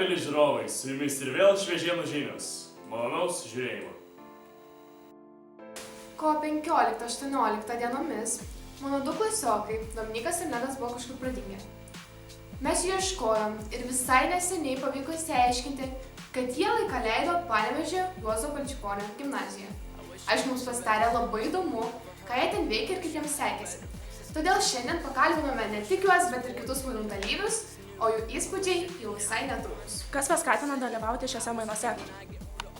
mėly žiūrovai, su jumis ir vėl šviežienų žinios. Malonaus žiūrėjimo. Kovo 15-18 dienomis mano du klasiokai, Dominykas ir Nedas, buvo kažkur pradingę. Mes jų ieškojom ir visai neseniai pavyko išsiaiškinti, kad jie laiką leido Panevėžio Juozo Balčikonio gimnazijoje. Aišku, mums pasidarė labai įdomu, ką jie ten veikia ir kaip jiems sekėsi. Todėl šiandien pakalbinome ne tik juos, bet ir kitus mainų dalyvius, o jų įspūdžiai jau visai netrukus. Kas paskatino dalyvauti šiuose mainuose?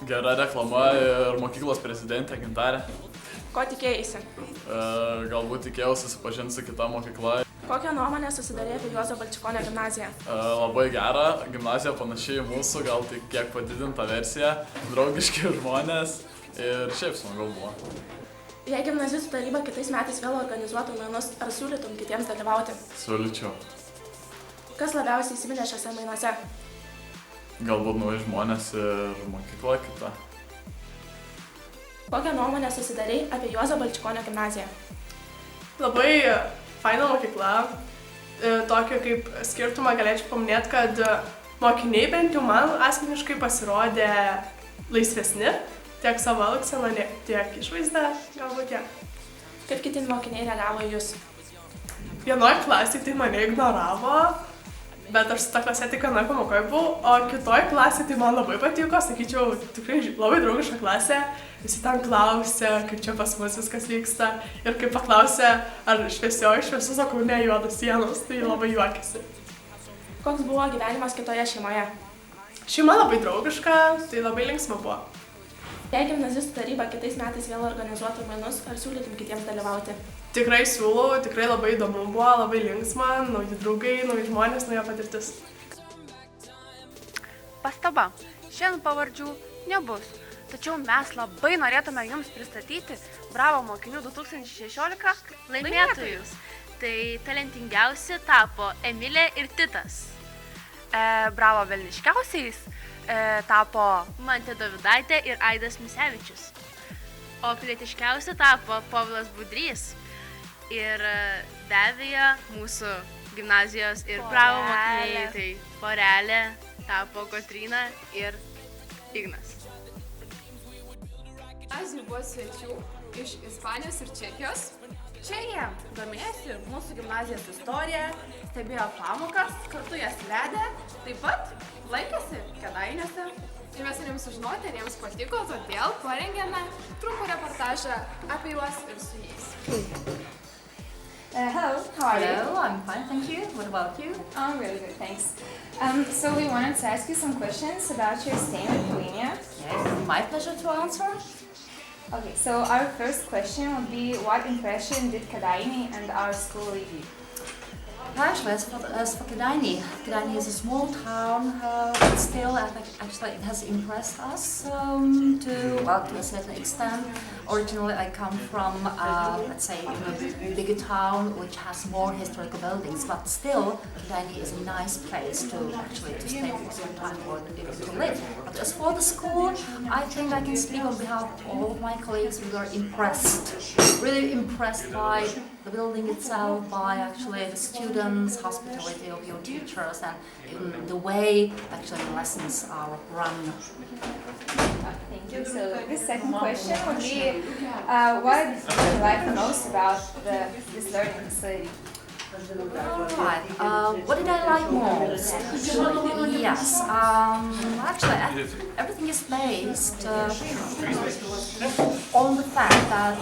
Gera reklama ir mokyklos prezidentė Gintarė. Ko tikėjaisi? Galbūt tikėjausi susipažinti su kita mokykla. Kokią nuomonę susidarė apie Juozo Balčikonio gimnaziją? Labai gera, gimnazija panašiai į mūsų, gal tik kiek padidinta versija, draugiški žmonės ir šiaip smagu buvo. Jei gimnazistų taryba kitais metais vėl organizuotų mainus, ar siūlytum kitiems dalyvauti? Siūlyčiau. Kas labiausiai įsiminė šiuose mainuose? Galbūt nauji žmonės ir mokykla kita. Kokią nuomonę susidarei apie Juozo Balčikonio gimnaziją? Labai faina mokykla. Tokį kaip skirtumą galėčiau paminėti, kad mokiniai bent jau man asmeniškai pasirodė laisvesni, tiek savo elgseną, tiek išvaizdą, galbūt tiek. Kaip kiti mokiniai reagavo į jūs? Vienoj klasėje tai mane ignoravo, bet aš su ta klase tik vienoj pamokoje buvau, o kitoj klasėje tai man labai patiko, sakyčiau, tikrai labai draugiška klasė. Visi ten klausė, kaip čia pas mus viskas vyksta ir kai paklausė, ar šviesioji šviesu, sakau, ne, juodos sienos, tai labai juokėsi. Koks buvo gyvenimas kitoje šeimoje? Šeima labai draugiška, tai labai linksma buvo. Jei gimnazistų taryba kitais metais vėl organizuotų mainus, ar siūlytum kitiems dalyvauti? Tikrai siūlau, tikrai labai įdomu buvo, labai linksma, nauji draugai, nauji žmonės, nauja patirtis. Pastaba, šiandien pavardžių nebus, tačiau mes labai norėtume jums pristatyti Bravo mokinių 2016 laimėtojus. Tai talentingiausi tapo Emilė ir Titas. Bravo velniškiausiais tapo Mantė Dovidaitė ir Aidas Misevičius. O pilietiškiausi tapo Povilas Budrys. Ir be abejo mūsų gimnazijos ir Bravo mokiniai, tai porelė tapo Kotryna ir Ignas. Gimnazijų buvo svečių iš Ispanijos ir Čekijos. Čia jie domėjosi mūsų gimnazijos istoriją, stebėjo pamokas, kartu jas vedė, taip pat lankėsi Kėdainiuose. Ir mes norėjom sužinoti, ar jiems patiko, todėl parengėme trumpą reportažą apie juos ir su jais. Hello, how are you? Hello, I'm fine, thank you. What about you? I'm really good, thanks. So we wanted to ask you some questions about your stay in Lithuania. Yes, my pleasure to answer. Okay, so our first question would be, what impression did Kėdainiai and our school leave you? Actually, as for Kėdainiai, Kėdainiai is a small town, but still, actually, it has impressed us to a certain extent. Originally, I come from, let's say, a bigger town which has more historical buildings, but still, Kėdainiai is a nice place to stay for some time or to live. But as for the school, I think I can speak on behalf of all of my colleagues. We were impressed, really impressed by the building itself, by actually the students, hospitality of your teachers, and even the way actually the lessons are run. Thank you. So the second question would be, what did you like the most about this learning facility? Right. What did I like most? Yes. Actually, everything is based on the fact that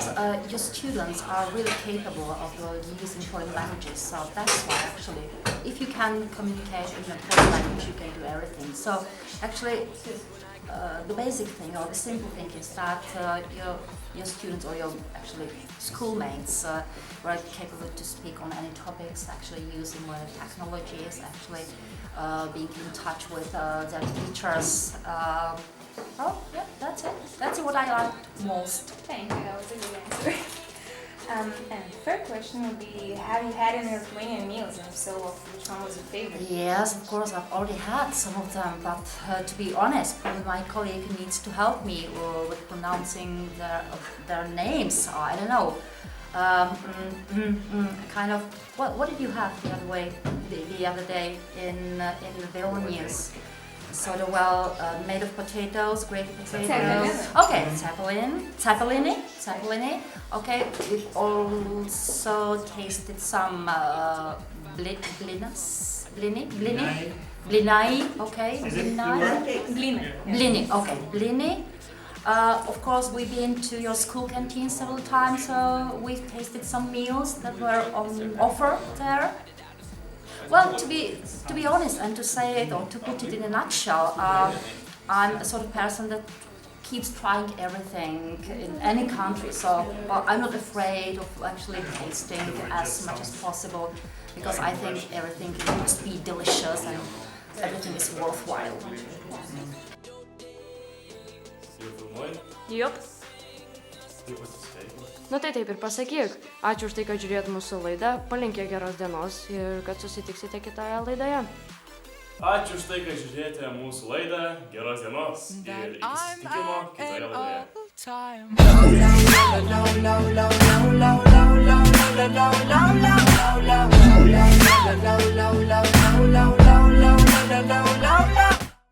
your students are really capable of using foreign languages. So that's why actually, if you can communicate in a foreign language, you can do everything. So actually, the basic thing or the simple thing is that your students or your schoolmates were capable to speak on any topics, actually using modern technologies, actually being in touch with their teachers. Well, yeah, that's it. That's what I liked most. Thank you, that was a good answer. And third question would be, have you had any Lithuanian meals, and if so, which one was your favorite? Yes, of course, I've already had some of them, but to be honest, probably my colleague needs to help me with pronouncing their names. I don't know. Kind of. What did you have the other day in Vilnius? sort of made of potatoes, grated potatoes. Zeppelin. Okay, zeppelini. Okay, we've also tasted some blinai. Okay, blini. Of course, we've been to your school canteen several times, so we've tasted some meals that were on offer there. Well, to be honest and to say it or to put it in a nutshell, I'm a sort of person that keeps trying everything in any country. So I'm not afraid of actually tasting as much as possible because I think everything must be delicious and everything is worthwhile. Jup. Nu tai taip ir pasakyk. Ačiū už tai, kad žiūrėt mūsų laidą, palinkė geros dienos ir kad susitiksite kitoje laidoje. Ačiū už tai, kad žiūrėjote mūsų laidą, geros dienos ir iki susitikimo kitoje laidoje.